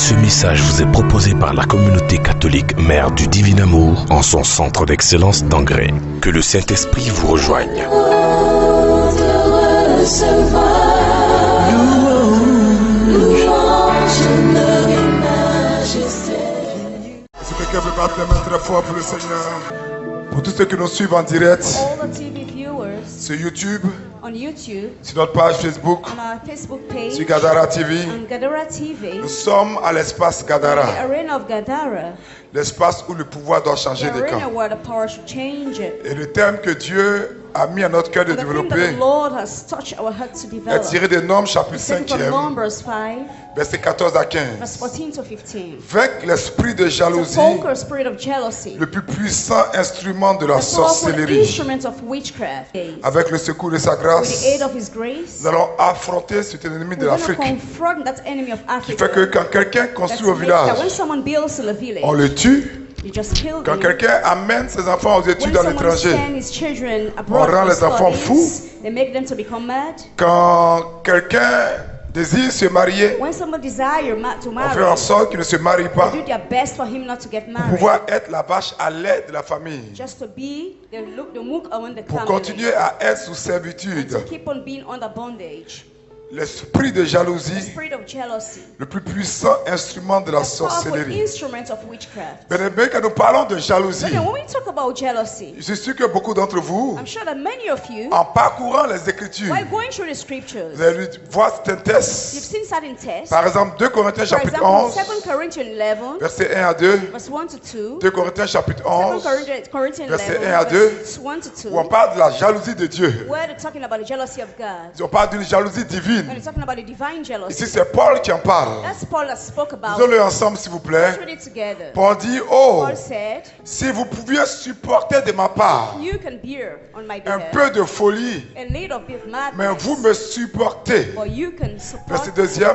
Ce message vous est proposé par la communauté catholique Mère du Divin Amour en son centre d'excellence d'Angrais. Que le Saint-Esprit vous rejoigne. Est-ce que quelqu'un peut battre les mains très fort pour le Seigneur? Pour tous ceux qui nous suivent en direct sur YouTube, on YouTube, sur notre page Facebook, on our Facebook page, sur Gadara TV, on Gadara TV, nous sommes à l'espace Gadara, the arena of Gadara, l'espace où le pouvoir doit changer the de arena camp. where the power should change. Et le thème que Dieu a mis à notre cœur de And the thing that développer the Lord has touched our heart to est develop. tiré des Nombres chapitre It's taken 5, from Numbers 5, versets 14 à 15. verse 14 to 15. Vaincre l'esprit de To jalousie, conquer spirit of jealousy, le plus puissant instrument de la the powerful sorcellerie. instrument of witchcraft. Avec le secours de sa With grâce, the aid of His grace, nous allons affronter cet ennemi de we're going to l'Afrique confront that enemy of qui fait que Africa. quand quelqu'un That construit au makes that when village, someone builds in a village, on le tue. you just kill Quand them. quelqu'un amène ses enfants aux études When à someone l'étranger, sends his children abroad rend for les enfants studies, they make them to become mad. quand quelqu'un désire se marier, When someone desires to on marry, fait en sorte qu'il ne se marie pas they do their best for him not to get pour married. pouvoir être la vache à lait de la famille, Just to be the mook on the pour family. continuer à être sous To servitude. keep on being under bondage. L'esprit de The jalousie, spirit of jealousy. le plus puissant instrument de la The powerful sorcellerie. instrument of witchcraft. Bien aimé, quand nous parlons de jalousie, But then when we talk about jealousy, je suis sûr que beaucoup d'entre vous, I'm sure that many of you, en parcourant les Écritures, while going through the scriptures, vous allez voir certains you've tests. seen certain tests. Par exemple, 2 Corinthiens For chapitre example, 11, 2 Corinthians 11, versets 1 à 2, verse 1 to 2. 2 Corinthiens chapitre 2 11, Corinthians verset 11, 1 à 2, verse 1 to 2. où on parle de la jalousie de Dieu. Where they're talking about the jealousy of God. On parle d'une jalousie When divine. they're talking about the divine jealousy. Ici, c'est Paul qui en parle. That's Paul that spoke about. Disons-le ensemble, s'il vous plaît. Let's read it together. Paul dit, oh, Paul said, si vous pouviez supporter de ma part you can bear on my un behalf peu de folie, a little bit of mais madness, vous me supportez. but you can support Verset 2,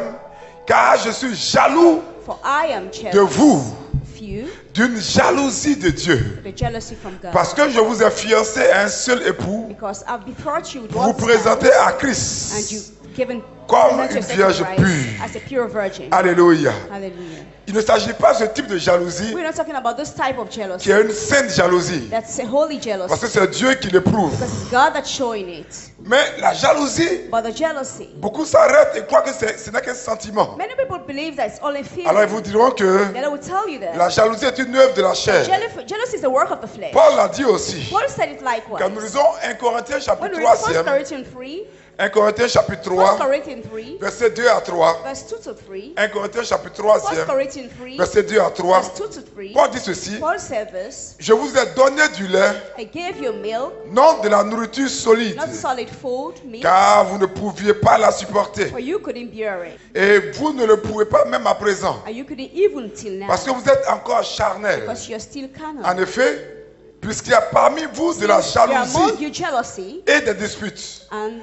car je suis jaloux for I am de jealous vous, of you, d'une jalousie de Dieu. the jealousy from God. Parce que je vous ai fiancé à un seul époux Because I've betrothed you with pour vous one présenter spouse, à and Christ you given comme present une yourself vierge to Christ pure. as a pure virgin. Alléluia. Hallelujah. Il ne s'agit pas de ce type de jalousie We're not talking about this type of jealousy. qui est une sainte jalousie. That's a holy jealousy. Parce que c'est Dieu qui l'éprouve. Because it's God that's showing it. Mais la jalousie, But the jealousy, beaucoup s'arrêtent et croient que ce n'est qu'un sentiment. many people believe that it's only feeling. Alors ils vous diront que Then I will tell you that. la jalousie est une œuvre de la chair. Jealousy is the work of the flesh. Paul l'a dit aussi. Paul said it likewise. Quand nous lisons 1 Corinthiens When chapitre we read 3, 1 Corinthians 3, 1 Corinthiens chapitre 1 3, Corinthians 3, verset 2 à 3, verse 2 to 3, 1 Corinthiens chapitre 3, 1 Corinthians 3, verset 2 à 3, verse 2 to 3, Paul dit ceci, Paul said this, je vous ai donné du lait, I gave you milk, non de la nourriture solide, not solid food, meat, car vous ne pouviez pas la supporter. for you couldn't bear it, Et vous ne le pouvez pas même à présent, and you couldn't even till now, parce que vous êtes encore charnel. because you're still carnal. En effet, puisqu'il y a parmi vous de la There are among jalousie you jealousy et des disputes, and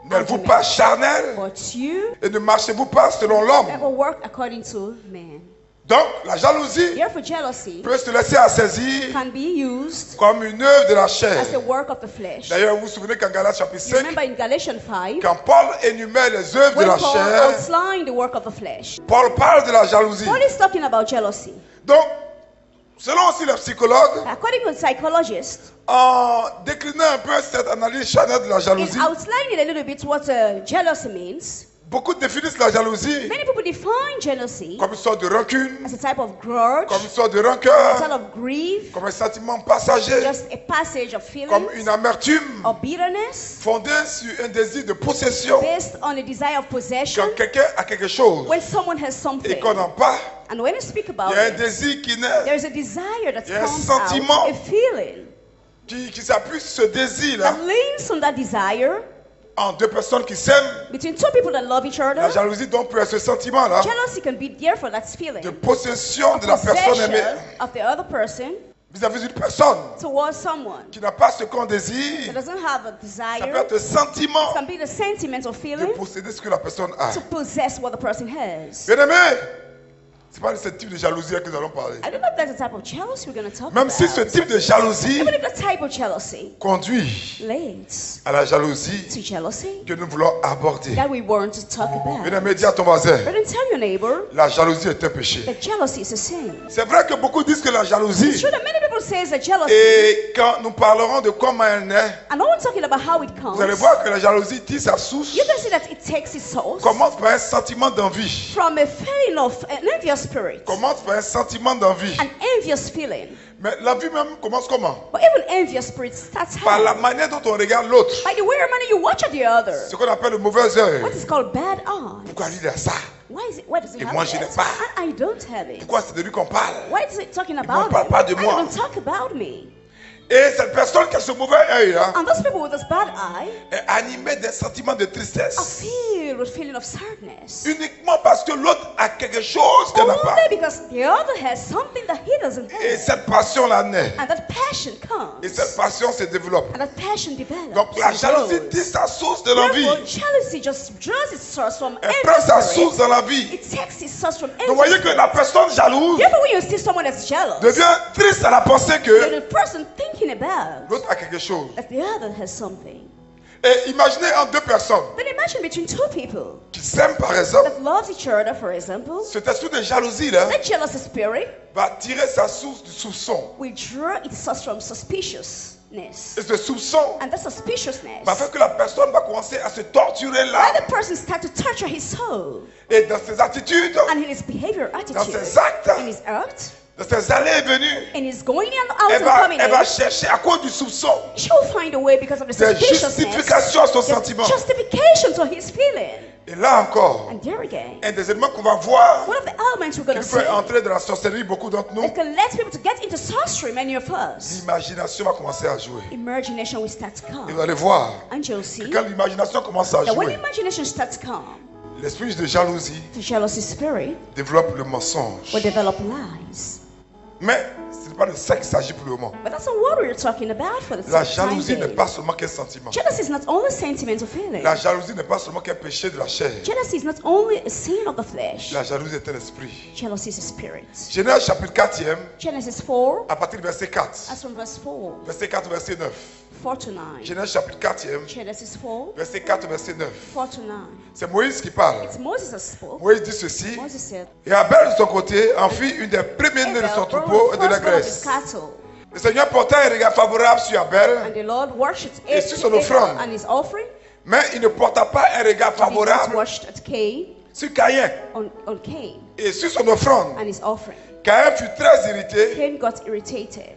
n'êtes-vous pas arguments, charnel but you et ne marchez-vous pas selon l'homme? never work according to man. Donc, la jalousie Therefore, jealousy peut se laisser assaisir can be used comme une œuvre de la chair. as a work of the flesh. D'ailleurs, vous vous souvenez qu'en Galates chapitre You 5, remember in Galatians 5, quand Paul énumère les œuvres de when la Paul chair, outlined the work of the flesh, Paul parle de la jalousie. Paul is talking about jealousy. Donc, selon aussi les psychologues, According to psychologists, en déclinant un peu cette analyse charnelle de la in jalousie, outlining a little bit what jealousy means, beaucoup définissent la jalousie many people define jealousy comme une sorte de rancune, as a type of grudge, comme une sorte de a rancœur, type of grief, comme un sentiment passager, just a passage of comme feelings une amertume or bitterness fondée sur un désir de possession. based on a desire of possession. Quand quelqu'un a quelque chose When someone has et something, qu'on n'en pas, and when you speak il about y a un it, désir qui naît, there is a desire that Il y a un comes sentiment. out, a feeling qui s'appuie sur ce désir-là that leans on that desire en deux personnes qui s'aiment. between two people that love each other. La jalousie donc peut être ce sentiment-là Jealousy can be there for that feeling. de possession de la personne aimée Possession of the other person vis-à-vis d'une personne towards someone qui n'a pas ce qu'on that désire. doesn't have a Ça peut desire. être le sentiment It can be the sentiment or de feeling posséder ce que la personne a. to possess what the person has. Bien-aimé, C'est pas de ce type de jalousie que nous allons parler. I don't know if that's the type of jealousy we're going to talk Même about. si ce type de jalousie Even if the type of jealousy conduit leads à la jalousie to jealousy que nous voulons aborder. that we want to talk about. Bien-aimé, dis à ton voisin, But then tell your neighbor la jalousie est un péché. that jealousy is a sin. C'est vrai que beaucoup disent que la It's jalousie, true that many people say that jealousy, et quand nous parlerons de comment elle naît, and no one's talking about how it comes. vous allez voir que la jalousie tire sa source, You can see that it takes its source commence par un sentiment d'envie. from a feeling of an envious spirit, Commence par un sentiment d'envie. an envious feeling. Mais l'envie même commence comment? But even envious spirit starts Par la how? manière dont on regarde l'autre. By the way manner you watch at the other. Ce qu'on appelle le mauvais œil. What is called bad eye. Pourquoi lui il a ça? Why does he Et have moi, it? je n'ai pas. I don't have it. Pourquoi c'est de lui qu'on parle? Why is it talking ne about parle me? pas de Why moi. don't talk about me? Et cette personne qui a ce mauvais œil là And those people with this bad eye est animée d'un sentiment de are tristesse. filled with feeling of sadness. Uniquement parce que l'autre a quelque chose qu'elle n'a pas. Only because the other has something that he doesn't Et have. cette passion là naît. And that passion Et comes. cette passion se développe. And that passion develops. Donc la and jalousie grows. tire sa source de l'envie. Therefore, jealousy just draws its source from Elle prend sa envy source spirit. dans la vie. It takes its source from Donc envy vous voyez que spirit. la personne jalouse Therefore, when you see someone that's jealous, devient triste à la pensée then que the person thinking about l'autre a quelque chose. that the other has something. Et imaginez en deux personnes Then imagine between two people qui s'aiment par exemple, that loves each other, for example, cet esprit de jalousie là that jealousy spirit va tirer sa source du soupçon. will draw its source from suspiciousness. Et ce soupçon And that suspiciousness, va faire que la personne va commencer à se torturer why là. the person start to torture his soul Et dans ses attitudes, and in his behavior, dans attitude, ses actes, in his act, dans ses allées et venues, in his going out elle and coming va in. chercher à cause du soupçon She'll find a way because of the des suspiciousness, justifications à son the sentiment. justification to his feeling. Et là encore, And there again, un des éléments qu'on va voir one of the elements we're going to qui see peut entrer dans la sorcellerie, beaucoup d'entre nous, that can let people to get into sorcery, many of us. l'imagination va commencer à jouer. Imagination will start to Et come. vous allez voir And you'll que see quand l'imagination commence à that when jouer, imagination starts to come, l'esprit de jalousie the jealousy spirit développe le mensonge. will develop lies. Mais ce n'est pas de ça qu'il s'agit pour le moment. But that's not what we're talking about for the La time jalousie n'est being. pas seulement qu'un sentiment. Jealousy is not only sentimental feeling. La jalousie n'est pas seulement qu'un péché de la chair. Jealousy is not only a sin of the flesh. La jalousie est un esprit. Jealousy is a spirit. Genèse chapitre 4e, Genesis 4, à partir du verset 4. as from verse 4, Verset 4, verset 9. 4 to 9. Genèse chapitre 4e, Genesis 4, verset 4, verset 9. 4 to 9. C'est Moïse qui parle. It's Moses that spoke. Moïse dit ceci. Moses said, Et Abel de son côté en fit une des premières-nés de son Abel troupeau et brought de the la firstborn of his graisse. cattle. Le Seigneur porta un regard favorable sur Abel, And the Lord worshipped Et sur son Abel offrande. and his offering. mais il ne porta pas un regard He not favorable worshipped at Cain, sur Caïn on Cain et sur son offrande. and his offering. Caïn fut très irrité Cain got irritated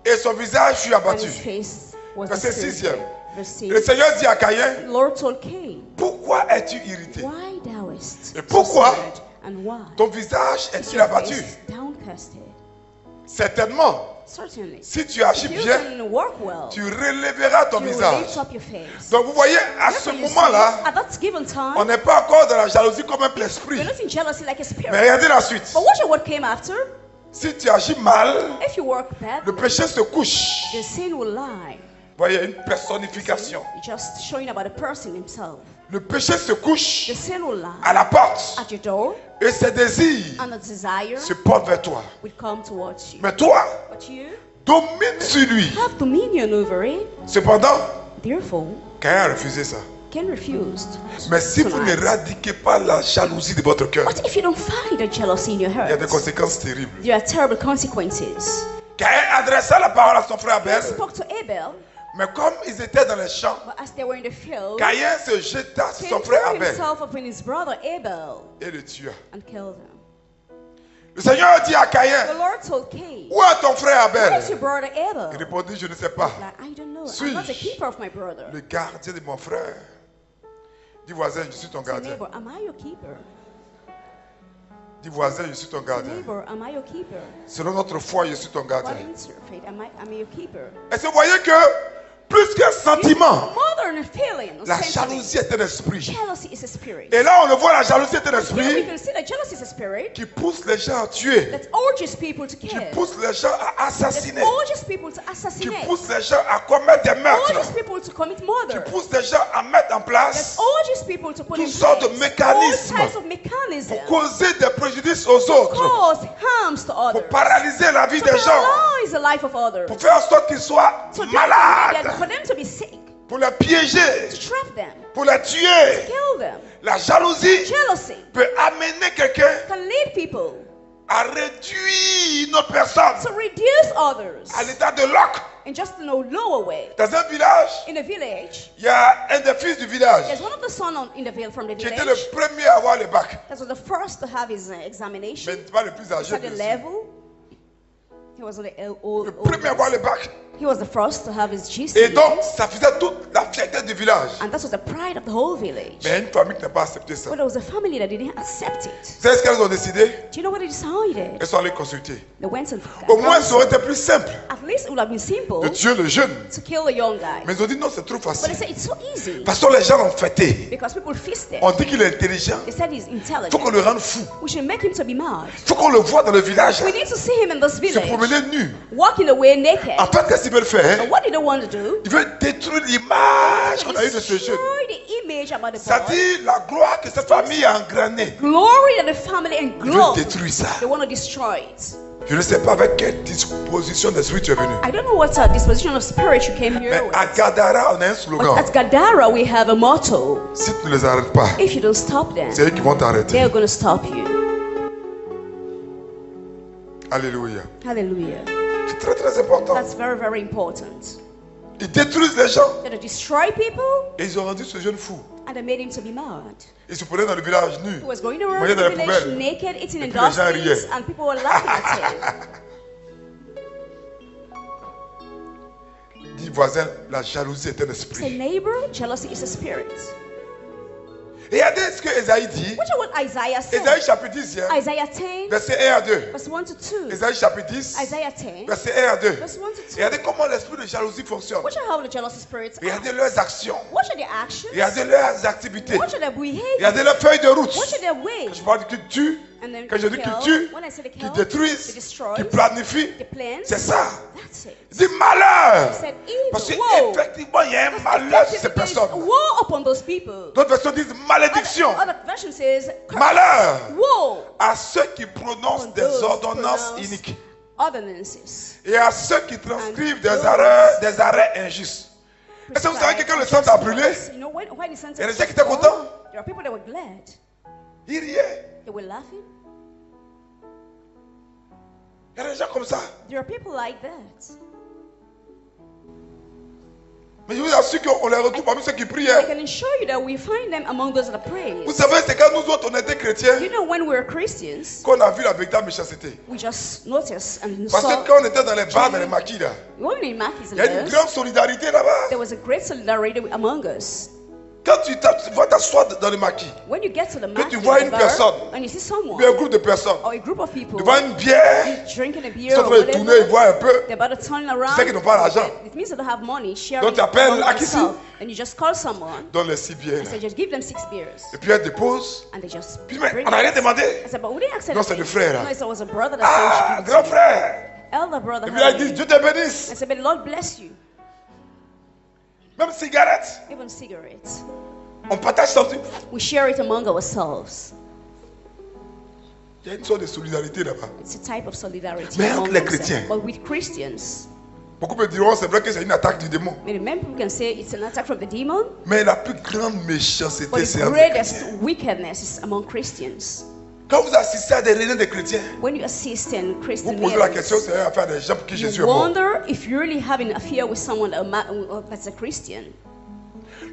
et son visage fut and abattu. his face was Verset disfigured. 6e. Verse Le 6. Seigneur dit à Caïn, The Lord told Cain, pourquoi es-tu irrité? why thouest Et pourquoi so sad, and why Ton visage is est-il your abattu? face downcasted? Certainement, Certainly. si tu agis If you bien, can work well, tu relèveras ton you will visage. lift up your face. Donc vous voyez, à ce Therefore, you see, moment-là, at that given time, on n'est pas encore dans la jalousie comme un esprit. you're not in jealousy like a Mais spirit. regardez la suite. But watch out what came after. Si tu agis mal, If you work bad, le péché se couche. the sin will lie. Vous voyez, une personnification. Just showing about a person himself. Le péché se couche The sin will à lie la porte at your door, et ses désirs and the desire se portent vers toi. will come towards you. Mais toi, But you domine sur lui. have dominion over it. Cependant, Therefore, Caïn a refusé ça. Cain refused. Mais si vous tonight. n'éradiquez pas la jalousie de votre cœur, But if you don't find a jealousy in your il y a des heart, conséquences terribles. there are terrible consequences. Caïn adressa la parole à son frère Cain Abel, spoke to Abel, mais comme ils étaient dans les champs, but as they were in the field, Caïn se jeta sur Cain son frère threw Abel himself upon his brother Abel et le tua. and killed him. Le Seigneur dit à The Caïn, Lord told Cain, où est ton frère where's Abel? your brother Il Abel? répondit, je ne sais pas. Like, I don't know. Suis-je I'm not the keeper of my brother. Le gardien de mon frère. Dis voisin, je suis ton Say, gardien. neighbor, am I your keeper? Dis voisin, je suis ton Say, gardien. neighbor, am I your keeper? Selon notre foi, je suis ton gardien. According to your faith, am I your keeper? Est-ce que vous voyez que plus qu'un sentiment, More than a feeling, La jalousie est un esprit. Jealousy is a spirit. Et là, on le voit, la jalousie est un Here we esprit can see that jealousy is a spirit qui pousse les gens à tuer, that urges people to qui kill, pousse les gens à that assassiner, urges people to qui assassinate, pousse les gens à commettre des meurtres, urges people to commit qui murder, pousse les gens à mettre en that place urges people to put in toutes sortes de place mécanismes all types of mechanisms pour causer des préjudices aux autres, cause harms to pour others, paralyser la vie to des gens, paralyze the life of others, pour faire en sorte qu'ils soient for malades, them to be sick, pour les piéger, to trap them, pour les tuer. kill them. La jalousie Jealousy peut amener quelqu'un can lead people à réduire une autre personne to reduce others à l'état de loc. in just no lower way. Dans un village, In a village, il y a un des fils du village there's one of the sons in the from the qui était le village premier à avoir le bac, that was the first to have his examination. mais pas le plus âgé. At the bien sûr. level, he was the old. Le premier à avoir le bac. He was the first to have his GC. Et donc, ça faisait toute la fierté du village. And that was the pride of the whole village. Mais une famille qui n'a pas accepté ça. But there was a family that didn't accept it. Vous savez ce qu'elles ont décidé? Do you know what they decided? Elles sont allées consulter. They went and Au moins, ça aurait été plus simple at least it would have been simple de tuer le jeune. to kill a young guy. Mais ils ont dit non, c'est trop But they facile. said it's so easy Parce que les gens l'ont fêté. because people feasted. On dit qu'il est intelligent. They said he's Il faut qu'on intelligent. le rende fou. We should make him to be mad. Il faut qu'on le voit dans le village. We need to see him in this Se village promener nu. walking away naked. En fait, qu'est-ce qu'ils veulent faire? But what did they want to do? Ils veulent détruire l'image qu'on a eue de ce jeune. Destroy the image about the boy. C'est-à-dire la gloire que cette famille a engranée. Glory that the family and Ils veulent glory. détruire ça. They want to destroy it. Je ne sais pas avec quelle disposition d'esprit tu es venu. I don't know what disposition of spirit you came Mais here with. à Gadara, on a un But slogan. at Gadara, we have a motto. Si tu ne les arrêtes pas, If you don't stop them, c'est eux qui vont t'arrêter. they're going to stop you. Alléluia. Hallelujah. C'est très très important. That's very, very important. Ils détruisent les gens. That they destroy people Et ils ont rendu ce jeune fou. and they made him to be mad. Il se prenait dans le village nu. He was going Il around mangeait the dans les village poubelles. naked, eating in puis les gens dustbins, riaient. and people were laughing at him. Dis voisin, la jalousie est un Say, esprit. neighbor, jealousy is a spirit. Et regardez ce que Esaïe dit. Which is what Isaiah said. Esaïe chapitre 10, hein, Isaiah 10, verset 1 à 2. verse 1 to 2. Esaïe chapitre 10, Isaiah 10, verset 1 à 2. verse 1 to 2. Regardez comment l'esprit de jalousie fonctionne. What are how the jealousy spirits act? Regardez leurs actions. What are their actions? Regardez leurs activités. What are their behaviors? Regardez leurs feuilles de route. What are their ways? Je parle qu'ils tuent, And then quand je dis kill. qu'ils tuent, When I say they qu'ils kill, détruisent, they destroy, qu'ils planifient. they plan. C'est ça. That's it. Il dit malheur. He said Parce evil. Whoa. qu'effectivement, il y a un Because malheur sur ces effectively there is personnes. woe upon those people. D'autres versions disent malédiction. Other version says curse. Malheur Woe à ceux qui prononcent upon des those ordonnances pronounced iniques ordinances. et à ceux qui transcrivent And des arrêts injustes. Est-ce que vous savez que quand le sang a brûlé, You know when the sentence il y a des was gens qui étaient born, contents. there are people that were glad. ils riaient. They were laughing. Il y a des gens comme ça. There are people like that. Mais je vous assure qu'on les retrouve parmi ceux qui prient. I hein. can assure you that we find them among those that pray. Vous savez, c'est quand nous autres on était chrétiens You know, when we're Christians, qu'on a vu la véritable méchanceté. we just notice and Parce saw. que quand on était dans les bars, dans les maquis là, When we in Mackey's il y a une and grande solidarité là-bas. there was a great solidarity among us. Quand tu vas t'asseoir dans le maquis, When you get to the tu Mackey's vois une bar, personne, and you see ou someone bien un groupe de personnes, or a group of people devant une bière, drinking a ils beer sont en or train de tourner, ils whatever, voient un peu. they're about to turn around. sais qu'ils n'ont pas l'argent. It means they don't have money. Sharing Donc tu appelles among à qui ici? themselves. And you just call someone Donne les 6 bières. and say, just give them 6 beers. Et puis elle dépose. And they just Puis mais bring on n'a rien it. demandé. I said, but we didn't accept Non, it. c'est le frère, là. No, it was a brother that Ah, said, grand frère. elder brother. Et puis là, ils had disent it. Dieu te bénisse. I said, may the Lord bless you. Même cigarette. Even cigarettes. On partage ça aussi. We share it among ourselves. Il y a une sorte de solidarité là-bas. It's a type of solidarity. Mais entre among les themselves. chrétiens. But with Christians, Beaucoup me diront c'est vrai que c'est une attaque du démon. many people can say it's an attack from the demon, Mais la plus grande but méchanceté, the c'est entre les greatest chrétiens. wickedness is among Christians. Quand vous assistez à des réunions de chrétiens, When you assist in vous Christian posez la meetings, question, c'est affaire des gens pour qui Jésus you est mort. wonder if you're really having an affair with someone that's a Christian.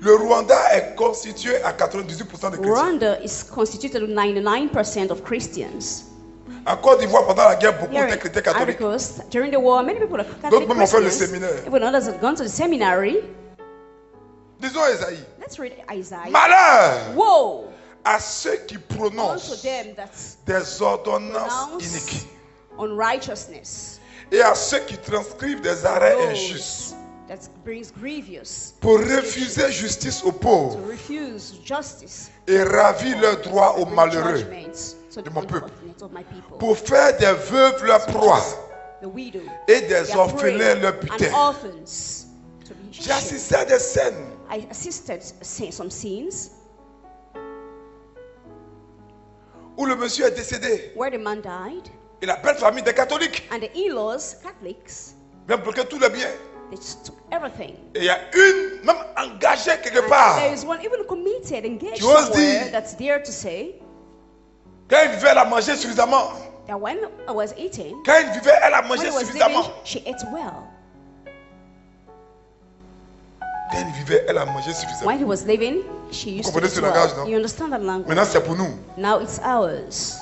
Le Rwanda est constitué à 98% de chrétiens. Rwanda is constituted of 99% of Christians. En Côte d'Ivoire, pendant la guerre, beaucoup Here étaient in chrétiens catholiques. Ivory Coast, during the war, many people are D'autres Catholic même ont fait le Christians. séminaire. Even others have gone to the seminary. Disons Esaïe. Let's read Isaiah. Malheur Woe à ceux qui unto prononcent them that des ordonnances pronounce iniques unrighteousness, et à ceux qui transcrivent des arrêts those injustes. that brings grievous pour refuser justice aux to pauvres refuse justice et ravir leurs droits aux bring malheureux, judgments to de the mon peuple. unfortunate of my people. pour faire des veuves leur proie The widow, et des their orphelins prey, leur and butin. orphans to be J'ai shared. assisté à des scènes I assisted some scenes où le monsieur est décédé where the man died et la belle famille des catholiques and the in-laws, Catholics, vient bloquer tous les biens. they just took everything. Et il y a une même engagée quelque And part. there is one even committed, engaged Tu oses somewhere dire- that's there to say Quand il vivait, elle a mangé suffisamment. that when I was eating, Quand il vivait, elle a when mangé he was suffisamment. living, she ate well. Quand il vivait, elle a mangé When suffisamment. he was living, she used to comprenez eat ce langage, non? well. You understand that language? Maintenant, c'est pour nous. Now it's ours.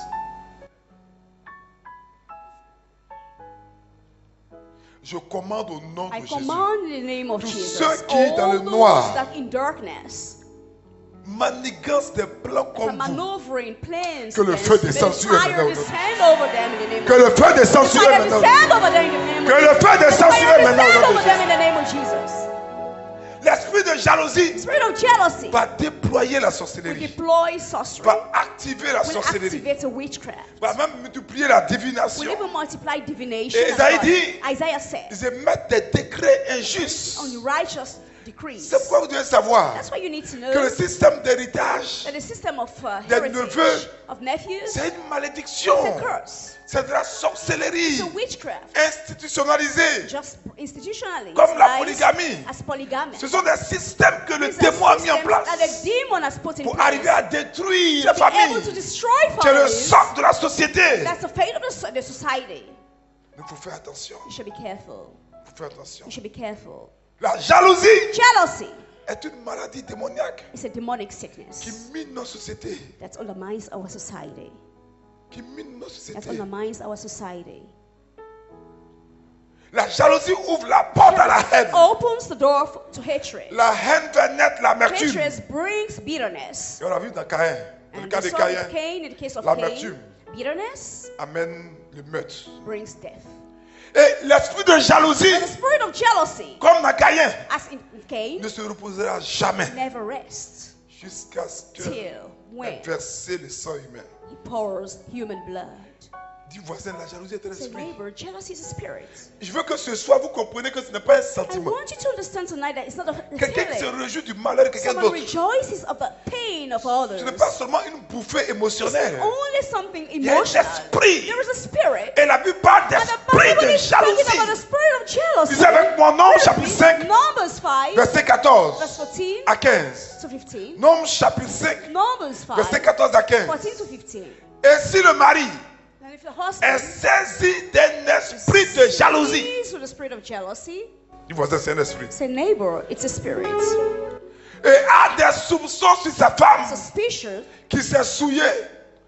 Je commande au nom I de Jésus. command in the name of Tous Jesus. ceux qui, All dans le those noir, that in darkness, Manigance des plans are comme vous. maneuvering plans, Que le against feu them, descende may the sur eux fire maintenant. descend over them in the name Que of le feu descende The sur eux fire maintenant. descend over them in the name Que of le feu The descende sur fire eux maintenant. au descend nom de over them Jésus. in the name of Jesus. L'esprit de jalousie Spirit of jealousy va déployer la will sorcellerie. deploy sorcery, Va activer la will sorcellerie. activate a witchcraft, Va même multiplier la will divination. even multiply divination. Et and Isaïe God. dit- Isaiah said, Ils émettent des décrets injustes. on righteous decrees. C'est pourquoi vous devez savoir That's why you need to que le know système d'héritage, that the system of des heritage, neveux, of nephews, c'est une malédiction. it's a curse. C'est de la sorcellerie It's a witchcraft, institutionnalisée. just institutionally, Comme la it's polygamie. as polygamy. Ce sont des systèmes que le These are démon a mis en systems place that the demon has put in pour place arriver à détruire la to be able famille. to destroy C'est le families. socle de la société. That's the fate of the society. Il faut faire attention. You should be careful. Il faut faire attention. You should be careful. La jalousie Jealousy est une maladie démoniaque is a demonic qui sickness mine nos sociétés. that undermines our society. Qui mine nos That sociétés. undermines our society. La jalousie ouvre la porte à la haine. Opens the door to hatred. La haine fait naître l'amertume. Hatred brings bitterness. Et on l'a vu dans Caïn. Dans le And cas we de saw Caïn, with Cain, in the case of l'amertume Cain, bitterness amène le meurtre. brings death. Et l'esprit de jalousie, And the spirit of jealousy, comme dans Caïn, as in Cain, ne se reposera jamais never rests jusqu'à ce que till when ait versé le sang humain. he pours human blood. Dis voisin, la jalousie est un Say, esprit. neighbor, jealousy is a spirit. Je veux que ce soir vous compreniez que ce n'est pas un I sentiment. want you to understand tonight that it's not a Quelqu'un qui se feeling. réjouit du malheur de quelqu'un Someone d'autre. rejoices of the pain of others. Ce n'est pas seulement une bouffée It's émotionnelle. only something Il y a un emotional. esprit. There is a spirit. Et la Bible parle And the d'esprit Bible de is speaking about the jalousie. spirit of jealousy. Lisez avec moi Nombre chapitre 5, Numbers 5, verset 14 verse 14 à 15. to 15. Nombre chapitre 5, Numbers 5, verset 14 à 15. 14 to 15. Et si le mari And if the est husband saisi d'un esprit de jalousie, sees with the spirit of jealousy, dis voisin, c'est un esprit. say neighbor, it's a spirit. Et a des soupçons sur sa femme Suspicious, qui s'est souillée.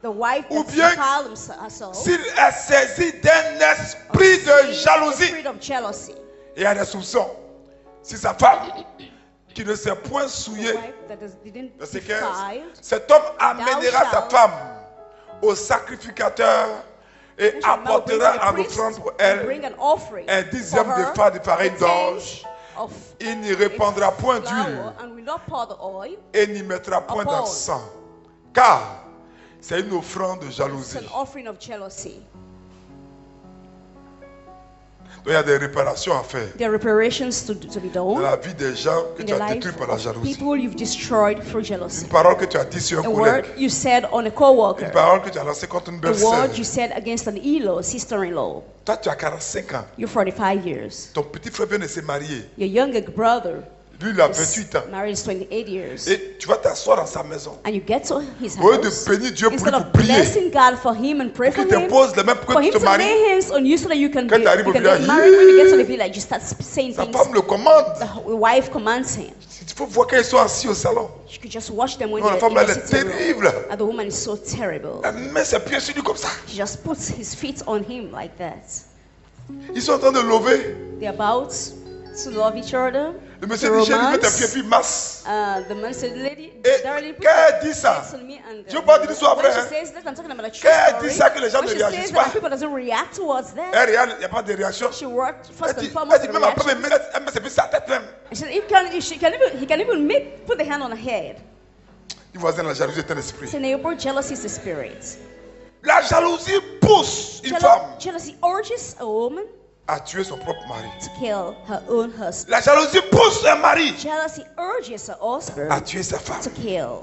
the wife Ou that's bien defiled herself, S'il est saisi d'un esprit de the jalousie, spirit of jealousy. il y a des soupçons. Si sa femme qui ne s'est point The souillée, wife that didn't verset 15, defile, cet homme amènera sa shalt- femme au sacrificateur et shall now bring to apportera the en priest offrande pour and bring elle an offering un for dixième de her, farine de farine a d'orge. tenth of Il n'y répandra point d'huile flour, and will not pour the oil. et n'y mettra point Upon. d'encens, car c'est une offrande de It's jalousie. an offering of jealousy. Donc il y a des réparations à faire There are reparations to be dans done la vie des gens que in tu the as life détruits par la of jalousie. people you've destroyed through jealousy. Une parole que tu as dit sur un A word collègue. you said on a co-worker. Une parole que tu as lancée contre une A belle-sœur. word you said against an in-law, sister-in-law. Toi, tu as 45 ans. You're 45 years. Ton petit frère vient de se marier. Your younger brother Lui, il a is 28 ans. married is 28 years. Et tu vas t'asseoir dans sa maison. And you get to his Au lieu de house. bénir Dieu pour lui, Instead pour of prier, blessing God for him and pray pour for qu'il him, t'impose les mêmes pour for que tu him te to maries. lay hands on you so that you can Quand be, t'arrives you au can village, get married. When you get to the village, you start saying Sa things. femme le commande. The wife commands him. Il faut voir qu'ils sont assis au salon. You could just watch them when Non, la they're femme, in the elle est sitting room. terrible. And the woman is so terrible. Elle met ses pieds sur lui comme ça. She just puts his feet on him like that. Ils sont en train de lever. They're about to love each other. Le monsieur dit, chérie, je vais t'appuyer, puis masse. The man said, lady, Et darling, quand elle dit ça, je veux pas dire l'histoire vraie. when she says that, I'm talking about a true Quand elle story. dit ça, que les gens When ne she réagissent says pas. that, people doesn't react towards that. Elle regarde, il n'y a pas de réaction. She worked first Elle and dit, foremost. même après, elle met ses pieds sur sa tête même. And she said, he can even put the hand on her head. Il voisin, la jalousie est un esprit. Say, neighbor, jealousy is a spirit. La jalousie pousse une femme Jealousy urges a woman à tuer son propre mari. to kill her own husband. La jalousie pousse un mari Jealousy urges a husband à tuer sa femme. to kill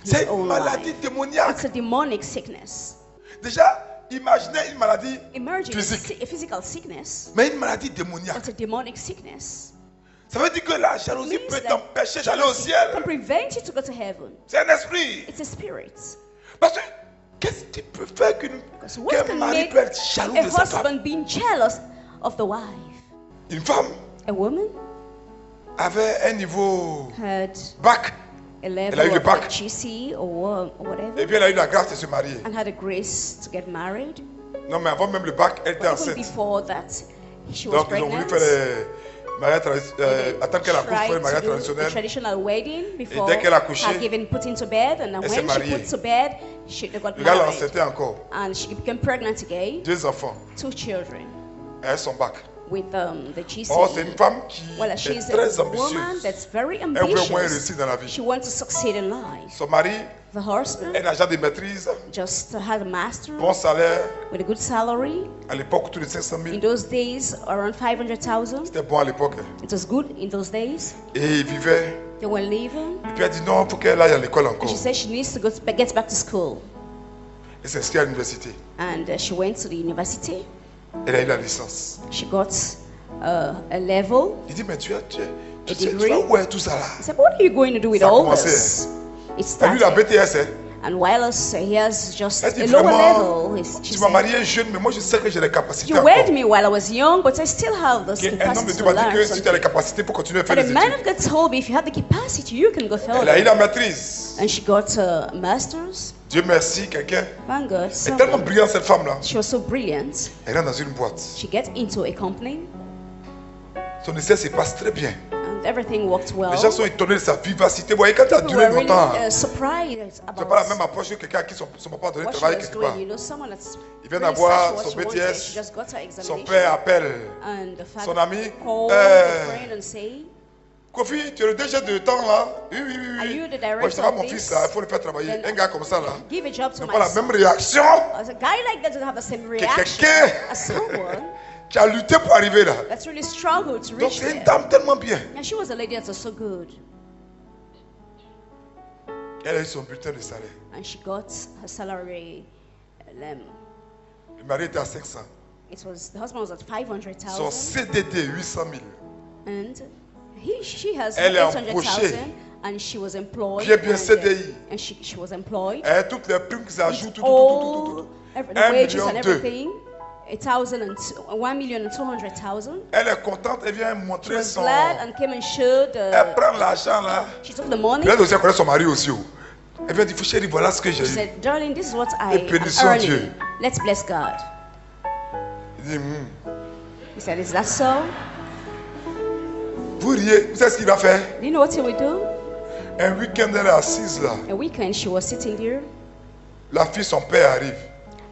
his C'est une own maladie wife. démoniaque. It's a demonic sickness. Déjà, imaginez une maladie Emerging physique, a physical sickness, mais une maladie démoniaque. but a demonic sickness. Ça veut dire que la jalousie It means peut that t'empêcher d'aller au jealousy can ciel. prevent you to go to heaven. C'est un esprit. It's a spirit. Parce que qu'est-ce qui peut faire Because what qu'un can mari make peut être jaloux a de sa femme? husband being jealous of the wife? Une femme A woman avait un niveau had bac a a level eu le of bac. GC or whatever et puis elle a eu la grâce de se marier. and had a grace to get married. Non, mais avant même le bac, elle était But even enceinte. before that, she was Donc ils ont voulu pregnant. faire les mariages traditionnels. Attendre qu'elle accouche pour les Tried mariages to do the traditionnels. traditional wedding before dès qu'elle a accouché, had given put into bed, and then elle s'est when she mariée. put to bed, they got Le gars l'a married, enceinté encore. and she became pregnant again, 2 enfants. 2 children Elle a son bac. with the GC. Oh, c'est une femme qui Well, est she's très a woman ambitieuse. that's very Elle veut au moins ambitious. réussir dans la vie. She wants to succeed in life. Son mari, The husband un agent de maîtrise, just had a master bon salaire. with a good salary. À l'époque, autour de 500 In 000. those days, around 500,000. C'était bon à l'époque. It was good in those days. Et il vivait. They were living. Et puis elle dit non, il faut qu'elle aille à l'école And encore. she said she needs to get back to school. Elle s'est inscrite à l'université. And she went to the university. Elle a eu la licence. She got a level. Il dit mais tu A sais, tu degree. vas où est tout ça là? I said, what are you going to do with Ça a all commencé. this? It Elle a eu la started. BTS. Hein. And while he has just Elle dit a lower vraiment, level, she tu m'as said, marié jeune, mais moi je sais que j'ai les capacités you wed encore. me while I was young, but I still have this Un homme de capacity Dieu to m'a dit learn que si tu as les something. capacités pour continuer à faire But a les man études. of God told me, if you have the capacity, you can go Elle a eu la further. maîtrise. And she got a master's. Dieu merci, quelqu'un. Thank God. Elle est tellement Someone. brillante cette femme là. She was so brilliant. Elle rentre dans une boîte. She gets into a company, Son essai se passe très bien. and everything worked well. Les gens sont étonnés de sa vivacité. Vous voyez, quand tu as People duré were really longtemps, surprised tu n'as pas la about même approche que quelqu'un à qui son papa a donné what she travail was quelque part. doing. You know, someone that's Il vient really d'avoir searched what son she wanted. BTS. She just got her Son examination. père appelle And the son father ami. called the friend and say, Kofi, tu es le DG de temps là? Oui, oui, oui. Are oui. you the Moi, je sais director pas of mon this? fils là, il faut le faire travailler. Then Un gars comme ça là, give a job to n'a my pas la son. même réaction As a guy like that doesn't have the same que reaction quelqu'un as someone qui a lutté pour arriver là. that's really struggled to Donc reach c'est une there. dame tellement bien. And she was a lady that was so good. Elle a eu son bulletin de salaire. And she got her salary. Le mari était à 500. It was, the husband was at Son 500,000. CDD 800 000. And she has Elle est 800,000 and she was employed. Bien, bien, and, CDI. and she was employed. Et toutes les primes qu'ils ajoutent, tout, All the 1 wages million and 2. everything. 1,200,000. Elle est contente, elle vient She montrer was son. glad and came and showed. Elle prend l'argent là. She took the money. Elle aussi, elle connaît son mari aussi. Elle vient dire, chérie, voilà ce que j'ai She eu. said, darling, this is what I Et am bénissons Dieu. earning. Let's bless God. Il dit, He said, is that so? vous riez, vous savez ce qu'il a fait? Do you know what he would do? Un week-end, elle est assise là. A weekend, she was sitting there. La fille, son père arrive.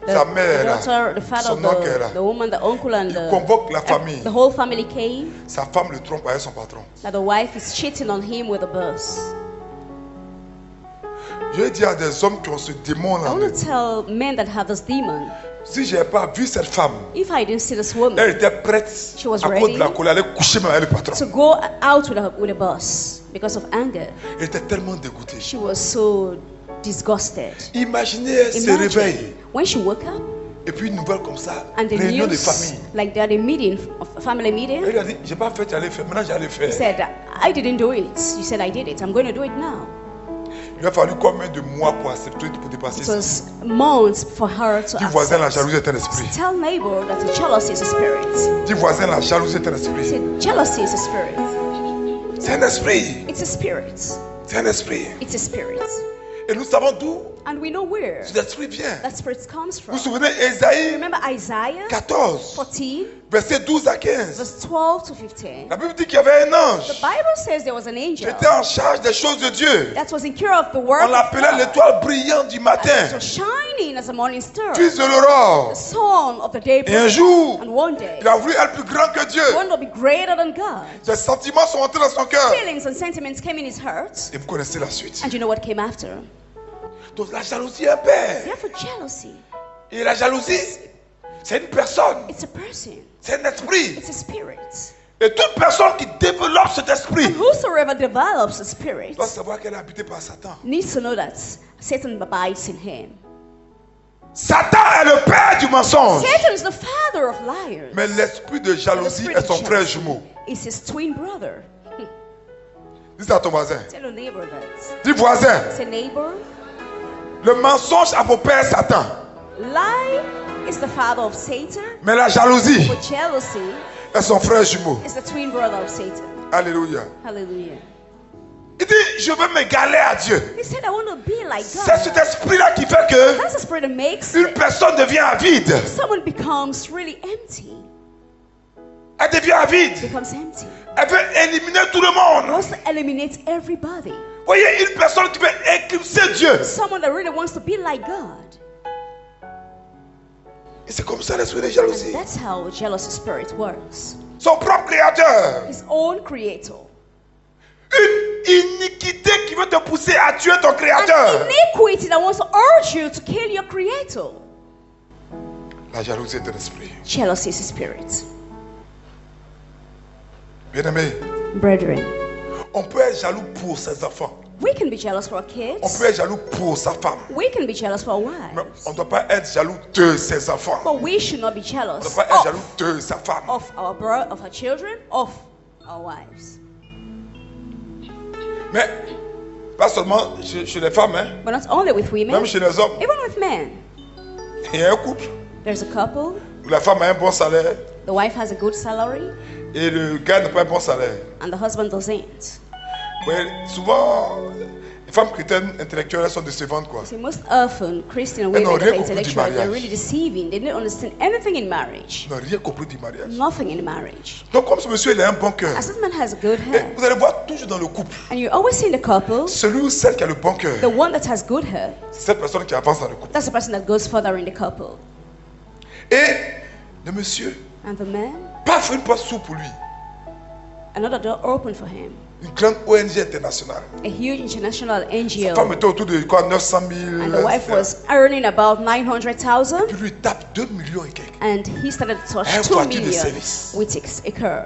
Sa mère The est là. daughter, the father, Son oncle est là. the woman, the uncle, and Il convoque la famille. the whole family came. Sa femme le trompe avec son patron. That the wife is cheating on him with a boss. Je vais dire à des hommes qui ont ce démon I là. want to tell men that have this demon, Si je n'ai pas vu cette femme, if I didn't see this woman elle était prête She was à cause ready de la colère, elle allait coucher même avec le patron. to go out with a boss because of anger, Elle était tellement dégoûtée. she was so disgusted. Imaginez, elle se réveille. Imagine when she woke up Et puis une nouvelle comme ça, and the réunion de news, famille. like they had a meeting, a family Elle meeting. lui a dit, j'ai pas fait, tu allais faire, maintenant j'allais He faire. said, I didn't do it. You said I did it. I'm going to do it now. Il a fallu combien de mois pour accepter, pour dépasser It ça. was months for her to Dis voisin, la accept. jalousie est un esprit. Tell neighbor that the jealousy is a spirit. Dis voisin, la jalousie est un esprit. Say, jealousy is a spirit. C'est un esprit. It's a spirit. C'est un esprit. It's a spirit. Et nous savons d'où And we know where cet esprit vient. that spirit comes Vous from. vous souvenez, Ésaïe Remember Isaiah 14, 14, verset 12 à 15. verse 12 to 15. La Bible dit qu'il y avait un The ange Bible says there was an qui angel était en charge des choses de Dieu. that was in care of the work On of l'appelait God. l'étoile brillante du And it matin, was shining as a morning star, fils de the l'aurore. son of the Et un daybreak. jour, And one day, il a voulu être plus grand que Dieu. he wanted to be greater than God. Ses sentiments sont entrés dans son cœur. Feelings and sentiments came in his heart. Et vous connaissez la suite. And you know what came after? Donc la jalousie est un père. Therefore, jealousy. Et la jalousie, c'est une personne, It's a person. c'est un esprit. It's a spirit. Et toute personne qui développe cet esprit And whosoever develops a spirit doit savoir qu'elle est habitée par Satan. needs to know that Satan abides in him. Satan est le père du mensonge. Satan is the father of liars. Mais l'esprit de And the jalousie spirit est of son frère jealousy jumeau. is his twin brother. Dis à ton voisin. Tell your neighbor that. Dis voisin. Say, neighbor, Le mensonge a pour père Satan. lie is the father of Satan, Mais la jalousie but jealousy est son frère jumeau. is the twin brother of Satan. Alléluia. Hallelujah. Il dit, je veux m'égaler à Dieu. He said, I want to be like C'est God. cet esprit-là qui fait que That's the spirit that makes une personne devient avide. someone becomes really empty. Elle devient avide. Becomes empty. Elle veut éliminer tout le He monde. wants to eliminate everybody. Voyez, une personne qui veut éclipser Dieu. Someone that really wants to be like God. Et c'est comme ça l'esprit de And jalousie. that's how a jealous spirit works. Son propre créateur. His own creator. Une iniquité qui veut te pousser à tuer ton An créateur. iniquity that wants to urge you to kill your creator. La jalousie est un esprit. Jealousy is a spirit. Bien-aimé, Brethren, on peut être jaloux pour ses enfants. we can be jealous for our On kids. peut être jaloux pour sa femme. We can be jealous for our Mais wives. on ne doit pas être jaloux de ses enfants. But we should not be On ne jealous doit pas être jaloux de sa femme. of our of our children, of our wives. Mais pas seulement chez les femmes, hein, But not only with women, même chez les hommes. even with men. Il y a un couple There's a couple, où la femme a un bon salaire the wife has a good salary, et le gars n'a pas un bon salaire. and the husband doesn't. Ouais, souvent, les femmes chrétiennes intellectuelles elles sont décevantes, quoi. See, most often Christian Elles n'ont women that rien are compris du intellectual, they're mariage. really deceiving. They don't understand anything in marriage. Ils n'ont rien compris du mariage. Nothing in marriage. Donc, comme ce monsieur il a un bon cœur, As this man has a good et head, vous allez voir toujours dans le couple, and you always see in the couple, celui ou celle qui a le bon cœur, the one that has good head, c'est cette personne qui avance dans le couple. that's the person that goes further in the couple. Et le monsieur, And the man, paf, une porte s'ouvre pour lui. another door opened for him. Une grande ONG internationale. A huge international La femme NGO. était autour de quoi, 900 000. And the wife etc. was earning about 900,000. Puis lui tape 2 millions et quelques. And he started to touch Un 2 voiture de million service. with a car.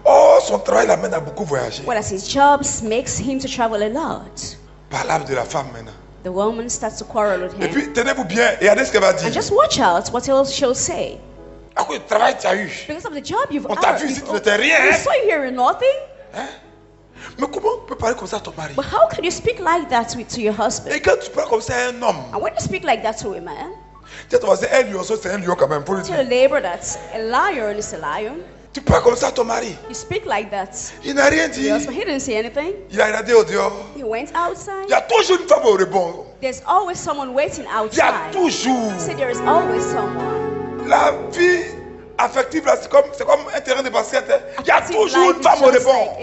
Oh, son travail l'amène à beaucoup voyager. Whereas his jobs makes him to travel a lot. Parle de la femme maintenant. The woman starts to quarrel with Et him. puis, tenez-vous bien, et regardez ce qu'elle va And dire. just watch out what else she'll say. À cause du travail que tu as eu. Because of the job you've On t'a had. vu ici, tu n'étais rien. We Hein? saw you here in nothing. Mais comment on peut parler comme ça à ton mari? But how can you speak like that to your Et husband? quand tu parles comme ça à un homme, And when you speak like that to a man, tu vas dire, un lionceau, c'est un lion quand même. Pour lui tell a dire. neighbor that a lion is a lion. Tu parles comme ça à ton mari. You speak like that. Il n'a rien dit. Your husband, he didn't say anything. Il a regardé au dehors. He went Il outside. y a toujours une femme au rebond. There's always someone waiting Il y a outside. toujours. Say there is always someone. La vie affective, là, c'est comme un terrain de basket. Hein. Il y a Affective toujours life une is femme au just rebond.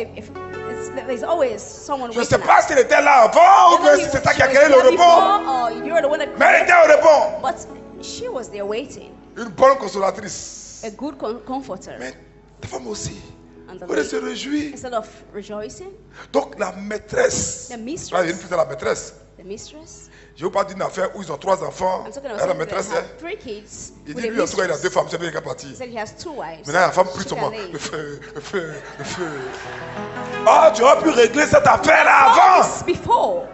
like there's always someone Je ne waiting. sais pas s'il était là avant ou bien si c'est toi qui as créé le rebond. Or you're the one that Mais elle était au rebond. But she was there waiting. Une bonne consolatrice. A good comforter. Mais ta femme aussi. And the Elle lady, se réjouit. instead of rejoicing, Donc la maîtresse. the Là, il y a une mistress, fille de la maîtresse. the mistress, Je ne veux pas dire une affaire où ils ont 3 enfants. I'm talking about Elle, la someone that maîtresse, hein. had 3 kids Il with dit a lui, en tout cas, il a 2 mistress. femmes. C'est bien qu'il est parti. He said he has 2 wives. Maintenant, la femme prie She son can mot. leave. Le feu, le feu, le feu. Ah, tu aurais pu régler cette affaire-là avant. This before,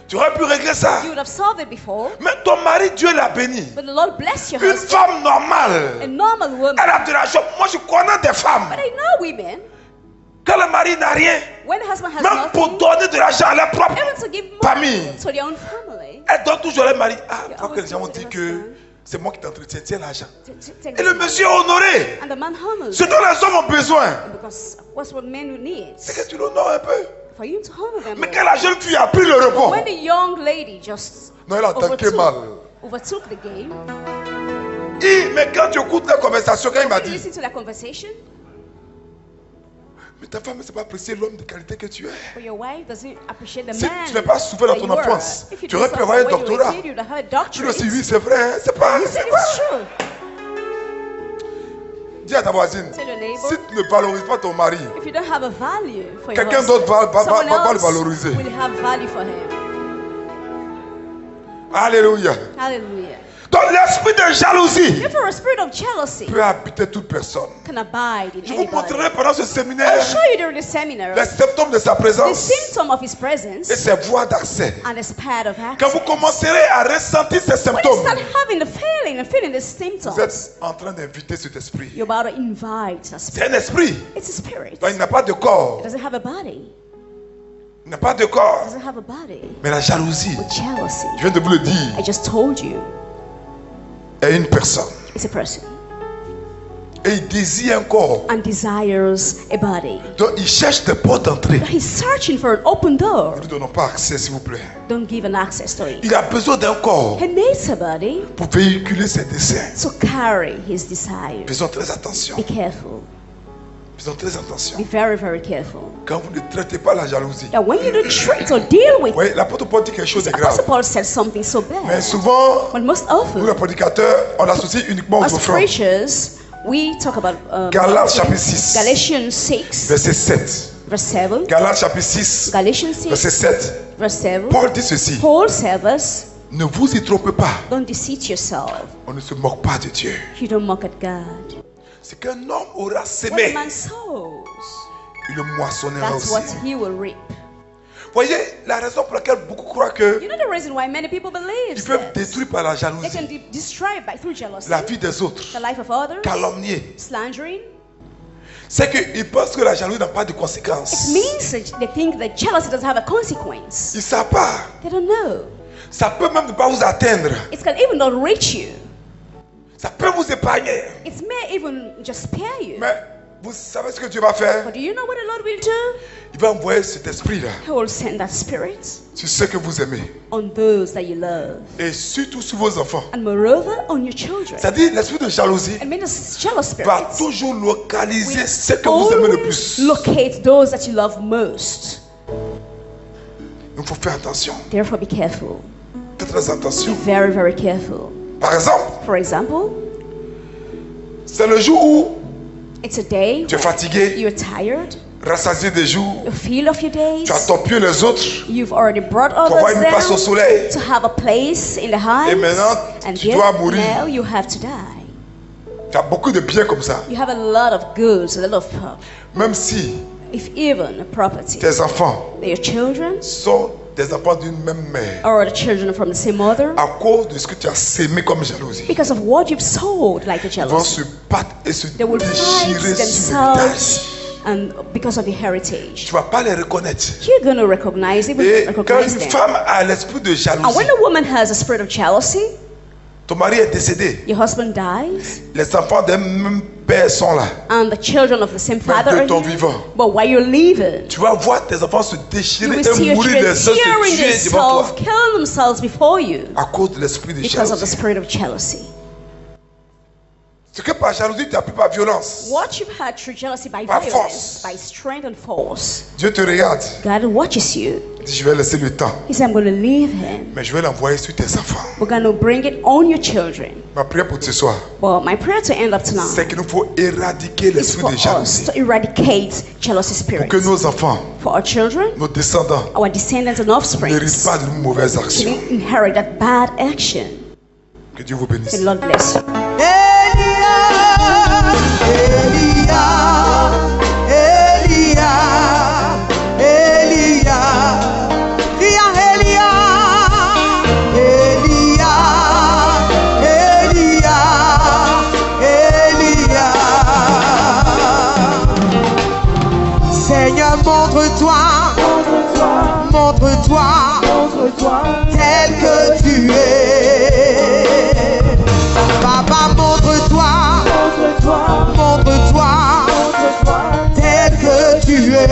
Tu aurais pu régler ça. you would have solved it before. Mais ton mari, Dieu l'a béni. But the Lord bless your Une husband, femme a normale. normal woman. Elle a de l'argent. Moi, je connais des femmes. But I know women, Quand le mari n'a rien, when the husband has même pour nothing, donner de l'argent à leur propre even to give famille, money to their own family, elle donne toujours leur mari. Ah, You faut que les always gens go vont to dire the que restaurant. c'est moi qui t'entretiens. Tiens l'argent. take Et le the- monsieur est honoré. and the man honors Ce dont les hommes ont besoin, because what's what men need. c'est que tu l'honores un peu. For you to honor them. Mais quand la jeune fille a pris le rebond, When the young lady just non, elle a attaqué mal. overtook the game. Mais quand tu écoutes la conversation, quand il m'a You dit, listen to that conversation. mais ta femme ne sait pas apprécier l'homme de qualité que tu es. But your wife doesn't appreciate the Si man. tu n'as pas souffert dans that ton you were. enfance, If you tu aurais did pu avoir un something when you were doctorat. a kid, you'd have had a Tu doctorate. dis oui, c'est vrai, c'est pas. You said it's true. Dis à ta voisine, Tell your neighbor. si tu ne valorises pas ton mari, If you don't have a value for your quelqu'un husband, d'autre va someone le else valoriser. will have value for him. Alléluia. Hallelujah. Donc l'esprit de jalousie Therefore, a spirit of jealousy peut habiter toute personne. can abide in Je vous anybody. montrerai pendant ce I'll séminaire show you during the seminar les symptômes de sa the présence symptom of his et presence ses voies d'accès. and his path of Quand access. vous commencerez à ressentir ces When you symptômes, start having the feeling and feeling the vous symptoms, êtes en train d'inviter cet esprit. you're about to invite a C'est spirit. un esprit. It's a spirit. Donc, il n'a pas de corps. It doesn't have a body. Il n'a pas de corps. It doesn't have a body. Mais la jalousie, With jealousy. je viens de vous le dire, I just told you. est une personne. It's a person. Et il désire un corps. And desires a body. Donc il cherche des portes d'entrée. He's searching for an open door. Ne lui donnons pas accès, s'il vous plaît. Don't give an access to it. Il a besoin d'un corps He needs a body pour véhiculer ses desseins. to carry his desires. Faisons très attention. Be careful. Faisons très attention. Be very, very careful. Quand vous ne traitez pas la jalousie. That when you don't treat or deal with Oui, l'apôtre Paul dit quelque chose de the Apostle grave. Paul said something so Mais bad. souvent, But most nous often, les prédicateurs, on l'associe uniquement aux as offrandes. preachers, we talk about Galates chapitre 6. Galatians 6, Verset 7. verse 7. Galates chapitre 6. Galatians 6, Verset 7. verse 7. Paul dit ceci. Paul says us, Ne vous y trompez pas. don't deceive yourself. On ne se moque pas de Dieu. You don't mock at God. C'est qu'un homme aura What a sémé. man sows, Il le moissonnera that's what aussi. he will reap. Voyez la raison pour laquelle beaucoup croient que You know the reason why many people believe ils peuvent this? détruire par la They jalousie can destroy by through jealousy, la vie des autres, the life of others, calomnier. slandering. C'est qu'ils pensent que la jalousie n'a pas de It conséquences. means that they think that jealousy doesn't have a consequence. Ils ne savent pas. They don't know. Ça peut même ne pas vous atteindre. It can even not reach you. Ça peut vous épargner. It may even just spare you. Mais vous savez ce que Dieu va faire? But do you know what the Lord will do? Il va envoyer cet esprit-là He will send that spirit sur ceux que vous aimez. on those that you love. Et surtout sur vos enfants. And moreover, on your children. C'est-à-dire l'esprit de jalousie I mean, this jealous spirit va toujours localiser will ceux que vous aimez le always plus. locate those that you love most. Il faut faire attention. Therefore, be careful. Faites très Be attention. very, very careful. Par exemple, For example, c'est le jour où it's a day tu es fatigué, you're tired, rassasié des jours, you feel of your days, tu as torpillé les autres you've already brought pour avoir others une place au there soleil. to have a place in the hives, Et maintenant, and tu dois mourir. now you have to die. Tu as beaucoup de biens comme ça. You have a lot of goods, a lot of Même si if even a property. tes enfants Your children sont des enfants d'une même mère, or the children from the same mother, à cause de ce que tu as sémé comme jalousie, because of what you've sold like a ils vont jealousy, se battre et se they will fight déchirer sur themselves, l'héritage. and because of your heritage, Tu ne vas pas les reconnaître. you're going to recognize, even Et quand recognize une them. femme a l'esprit de And jalousie, when a woman has a spirit of jealousy, ton mari est décédé, your husband dies, les enfants d'un même père sont là. and the children of the same father de are ton here, vivant. but while you're leaving, Tu vas voir tes enfants se you déchirer will see et your mourir children les uns se tearing tuer devant themselves, toi killing themselves before you à cause de l'esprit de because of the jalousie. spirit of jealousy. Ce que par jalousie tu as pris par violence, What you've had through jealousy by By violence, force. by strength and force, Dieu te regarde, God watches you. il dit je vais laisser le temps, He said, I'm going to leave him. mais je vais l'envoyer sur tes enfants. We're going to bring it on your children. Ma prière pour ce soir, Well, my prayer to end up c'est tonight qu'il nous faut éradiquer is l'esprit for de us jalousie. to eradicate jealousy Pour spirits. que nos enfants, For our children, nos descendants, our descendants and n'héritent offspring, pas de mauvaises to actions. inherit that bad action. Que Dieu vous bénisse. The Lord bless you. Seigneur, montre-toi, tel que tu es. Papa, montre-toi, tel que tu es.